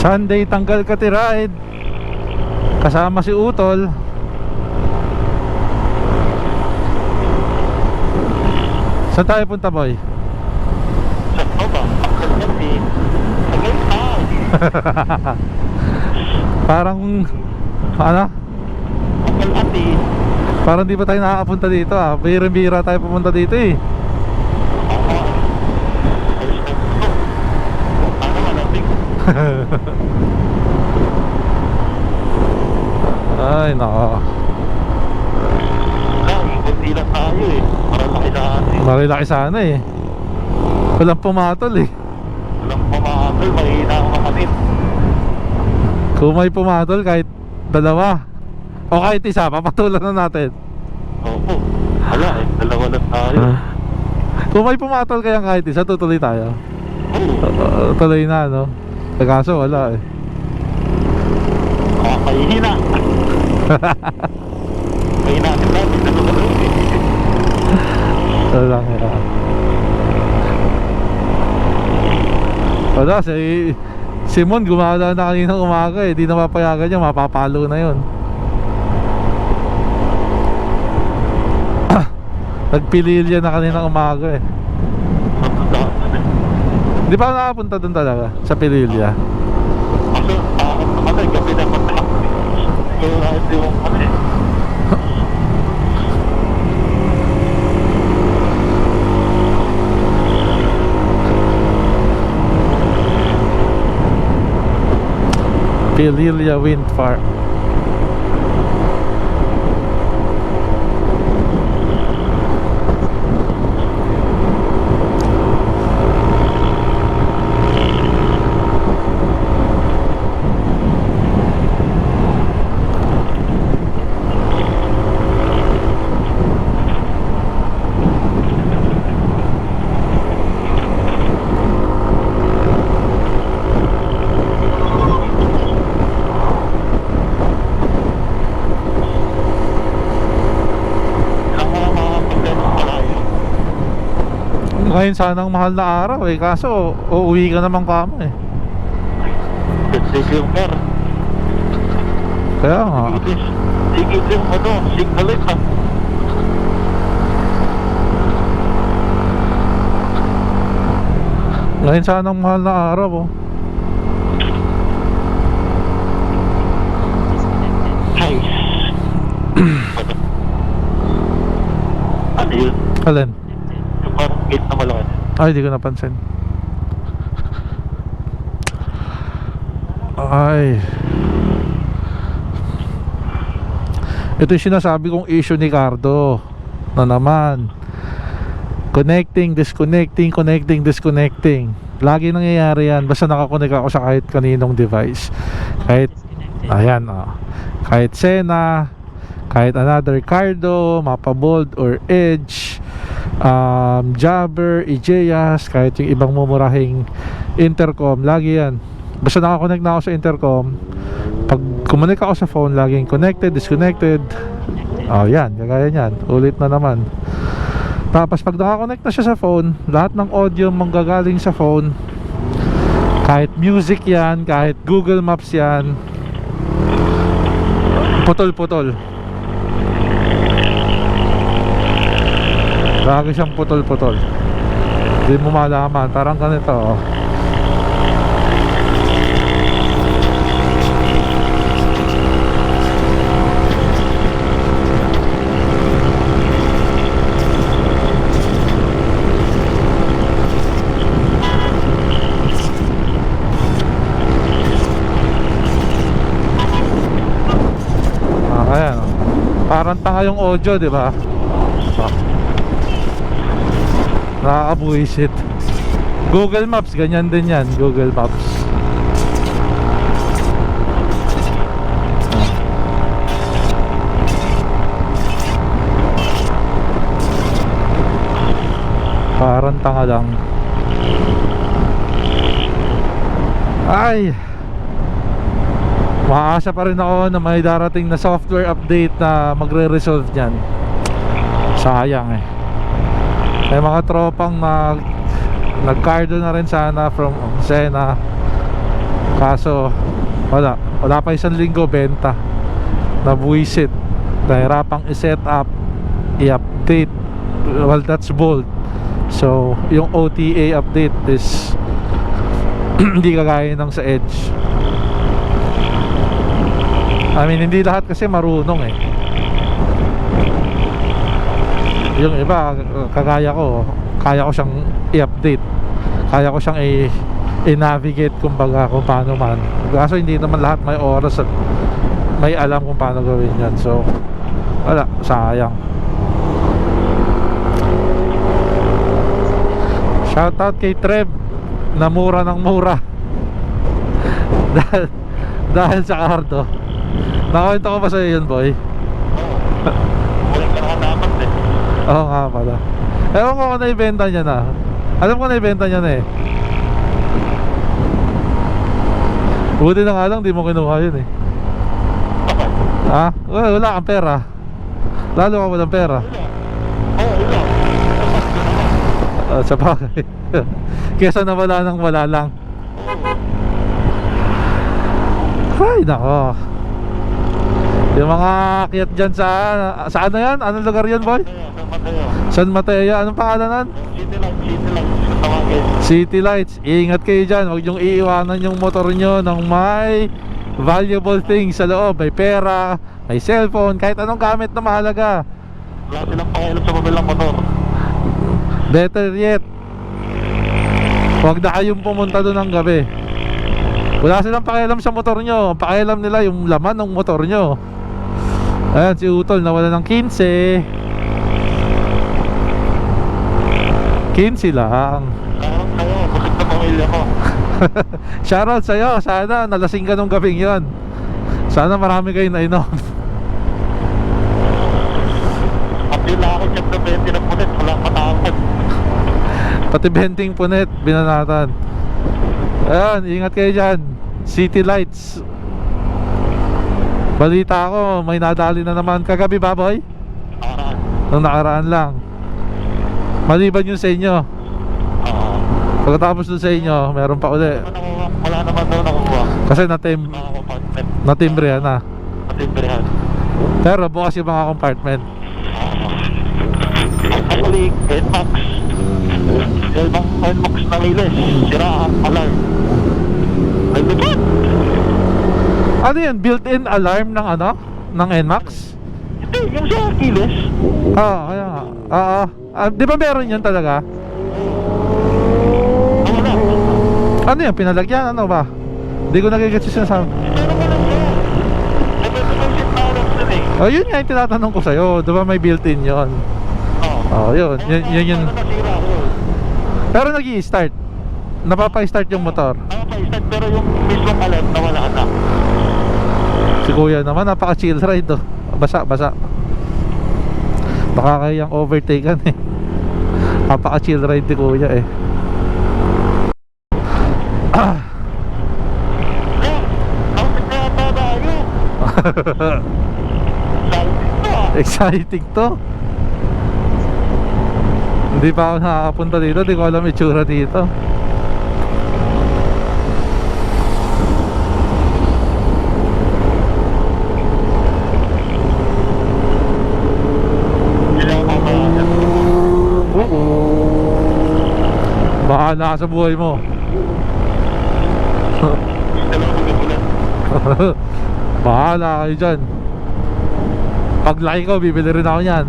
Sunday tanggal ka ride kasama si Utol. Saan tayo punta, boy? Sa ba? Parang ano? Ati. Parang di pa tayo nakakapunta dito ah. Bira-bira tayo pumunta dito eh. Ay nako. Kunti lang tayo eh. Malalaki natin. Marilaki sana eh. Walang pumatol eh. Walang pumakatol. Mahina ang makanin. Kung may pumatol kahit dalawa o kahit isa, papatulan na natin. Oo. Wala eh. Dalawa lang tayo. Kung may pumatol kaya kahit isa, tutuloy tayo. Oo. Tuloy na no. Kaso wala eh. Makakahihina. Mahina natin natin. Dalawa lang eh. Wala nga. Wala, si Mon gumala na kaninang umaga eh. Di na mapayagan niya, mapapalo na yun. Nagpililya na kaninang umaga eh. Di pa ako nakapunta dun talaga sa Pililya. Kasi naman eh. Gabi na matapos. Kaya nakit yung ano eh. Pililya Wind Farm. Ngayon sanang mahal na araw eh. Kaso uuwi ka naman kamo eh. Sige yung mer. Kaya nga. Sige yung ano. Signal ha. Ngayon sanang mahal na araw oh. Ay. Ano yun? Alin? Yung parang gate na malaki. Ay, di ko napansin. Ay. Ito yung sinasabi kong issue ni Cardo na naman. Connecting, disconnecting, connecting, disconnecting. Lagi nangyayari yan. Basta nakakonect ako sa kahit kaninong device. Kahit, ayan kahit Sena, kahit another Cardo, Mapabold or Edge, Jabber, Ijeas, kahit yung ibang mumurahing intercom, lagi yan. Basta nakakonect na ako sa intercom, pag kumonek ako sa phone, laging connected, disconnected. Yan, kagaya yan, ulit na naman. Tapos pag nakakonect na siya sa phone, lahat ng audio manggagaling sa phone, kahit music yan, kahit Google Maps yan, putol-putol. Lagi siyang putol-putol. Hindi mo malaman. Parang ganito oh. Ayan oh. Parang tanga yung audio, di ba? Nakakabuisit. Google Maps, ganyan din yan. Google Maps. Parang tanga lang. Ay, maasa pa rin ako na may darating na software update na magre-resolve nyan. Sayang eh. May mga tropang nag-cardo na rin sana from Sena. Kaso wala pa isang linggo benta. Nabuwisit, nahirapang i-set up, i-update. Well, that's bold. So yung OTA update is hindi kagaya ng sa Edge. I mean, hindi lahat kasi marunong eh. Yung iba, kagaya ko, kaya ko siyang i-update, kaya ko siyang i-navigate kumbaga kung paano man. Kaso hindi naman lahat may oras at may alam kung paano gawin yan. So wala, sayang. Shoutout kay Trev na mura ng mura dahil sa Cardo. Nakawento ko ba sa'yo yun, boy? Walang dapat eh. Oo nga pala. Ewan ko kung naibenta niya na. Alam ko naibenta niya na eh. Buti na nga lang di mo kinuha yun eh. Bakit? Ha? Wala kang pera. Lalo ka walang pera. Oo, Sa bagay. Kesa nawala nang wala lang. Ay nako. Yung mga akyat dyan sa ano yan? Anong lugar yun, boy? San Mateo. Anong pangalan nun? City Lights. Iingat kayo dyan. Huwag niyong iiwanan yung motor nyo ng may valuable things sa loob. May pera, may cellphone, kahit anong gamit na mahalaga. Wala silang pakialam sa mobilang motor. Better yet, huwag na kayong pumunta doon ng gabi. Wala silang pakialam sa motor nyo. Ang pakialam nila yung laman ng motor nyo. Ayan, si Utol nawala ng 15. 15 lang. Karang kayo, bakit na pamilya ko? Shoutout sa'yo. Sana nalasing ka nung gabing yon. Sana marami kayo nainom. At yung lakad yung na 20 na punit, walang matapad. Pati benting punit, binanatan. Ayan, ingat kayo dyan. City Lights. Balita ko, may nadali na naman kagabi, baboy? Nakaraan. Nung nakaraan lang. Maliban yun sa inyo. Pagkatapos dun sa inyo, meron pa uli. Wala naman daw nakuha. Kasi Mga compartment. natimbrihan na. Natimbrihan. Pero bukas yung mga compartment. Actually, NMAX. Yung ibang NMAX na lilis. Sira ang alarm. May lupit. Ano yun? Built-in alarm ng ano? Ng NMAX? Hindi, yung sa kilis. Kaya nga. Di ba meron yun talaga? Wala. Ano yun? Pinalagyan? Ano ba? Hindi ko nagigets yung sinasabi. Meron ka lang siya. May pinag-isip na alam dun eh. Oh, yun nga yung tinatanong ko sa'yo. Di ba may built-in yun? Oo. Yun. Yun. Paano nasira yun? Pero nag-i-start. Napapa-start yung motor. Nakapa-start pero yung mismong alarm na wala na. Si kuya naman, napaka-chill ride oh. Basa. Nakakayang overtaken eh. Napaka-chill ride ni kuya eh. Bakit kaya tayo? Exciting to. Hindi pa ako nakakapunta dito. Hindi ko alam itsura dito. Bahala ka sa buhay mo. Bahala kayo dyan. Pag laki ko, bibili rin ako yan.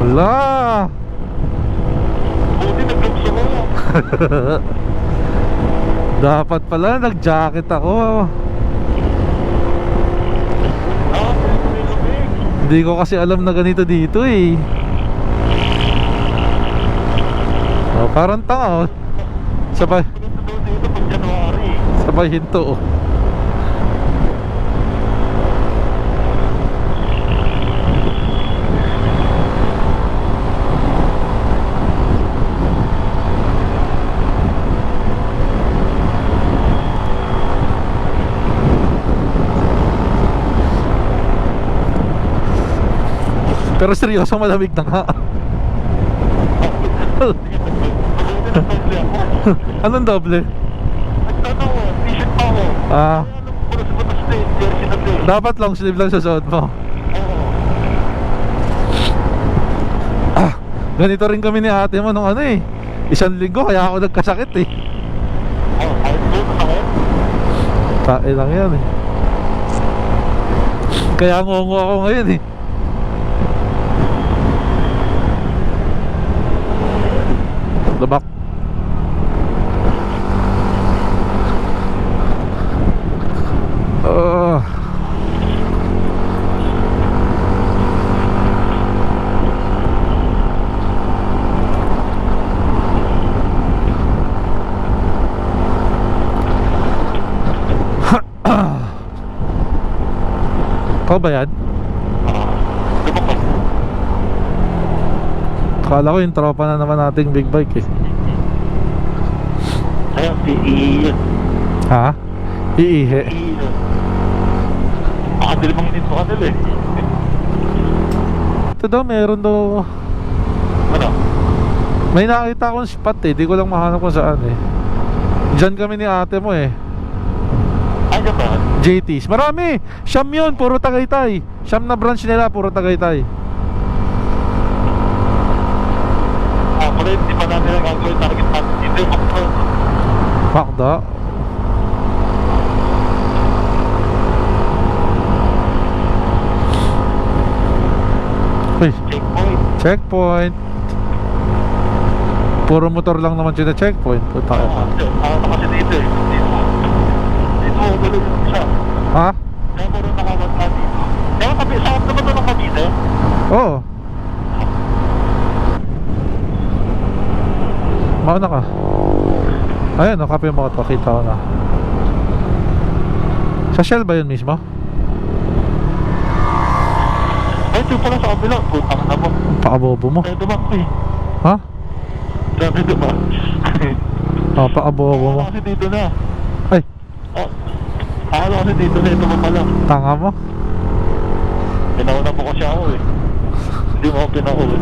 Wala. Buti nag-gumso mo. Dapat pala nag-jacket ako. Hindi ko kasi alam na ganito dito eh. Parang tanga oh. Sabay Dito pag January. Sabay hinto oh. Pero seryoso malamig na nga. Anong doble? Nagtanong ko, t-shirt pa ako. Ah, Butas-butas na yung jersey na din. dapat long sleeve lang susuot mo. Oo. Ganito rin kami ni ate mo nung ano eh. 1 linggo kaya ako nagkasakit eh. Oh, kahit doon, masakit. Tae lang yan eh. Kaya ngungo ako ngayon eh. Lubak. Ikaw ba yan? Lubak ako. Akala ko yung tropa na naman nating big bike eh. Ayun, si Ian. Ha? Iihe. Ian. Makadilim ang nito kanil eh. Ito daw meron daw. Ano? May nakita akong spot eh. Di ko lang mahanap kung saan eh. Diyan kami ni ate mo eh. Ay, dyan ba? JT's. Marami. Siyam yun. Puro Tagaytay. Siyam na branch nila. Puro Tagaytay. Pala hindi pa namin ang gagawin target natin. Hindi, makapal. Pakda. Uy. Checkpoint. Checkpoint. Puro motor lang naman siya na checkpoint. Puta ka. Ano kasi dito eh. Dito mo, gulo yung isa. Ha? Kaya mo rin nakawag na dito. Kaya sabi, sakap naman doon ang Cavite. Oo. Mauna ka. Ayun, nakape mo ito. Kita ko na. Sa Shell ba yun mismo? Ay, ito pala sa kabila. Putang na mo. Paabobo mo. Kaya dumak ko eh. Ha? Sabi dumak. Oh, paabobo mo. Kasi dito na. Ay, Akala kasi dito na. Ito mo pala. tanga mo. Pinauna mo kasi ako eh. Hindi mo ako pinauna.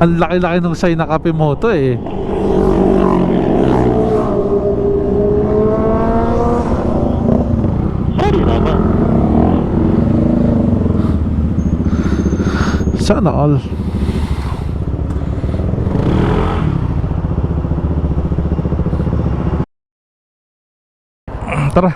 Ang laki-laki nung sign na Kape Moto eh. Sorry naman. Sana all. Tara.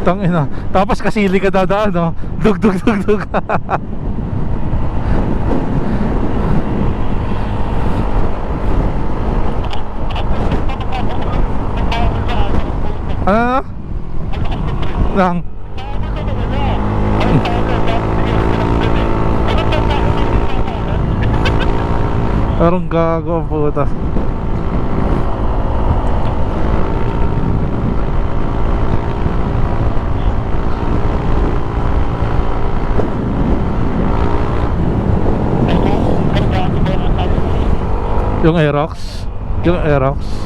Tangina. Tapos kasili ka dadaan, no? Dug dug dug dug. Ano? Lang. Parang gago ang puta. Yung Aerox? Yung Aerox?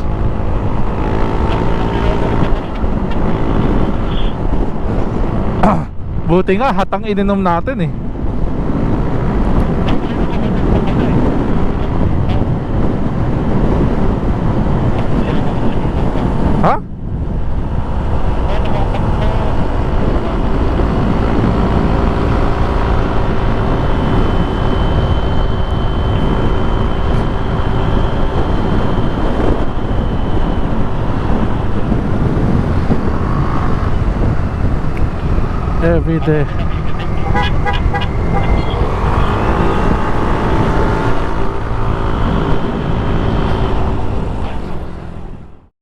Buti nga, hatang ininom natin eh. Ha? Every day.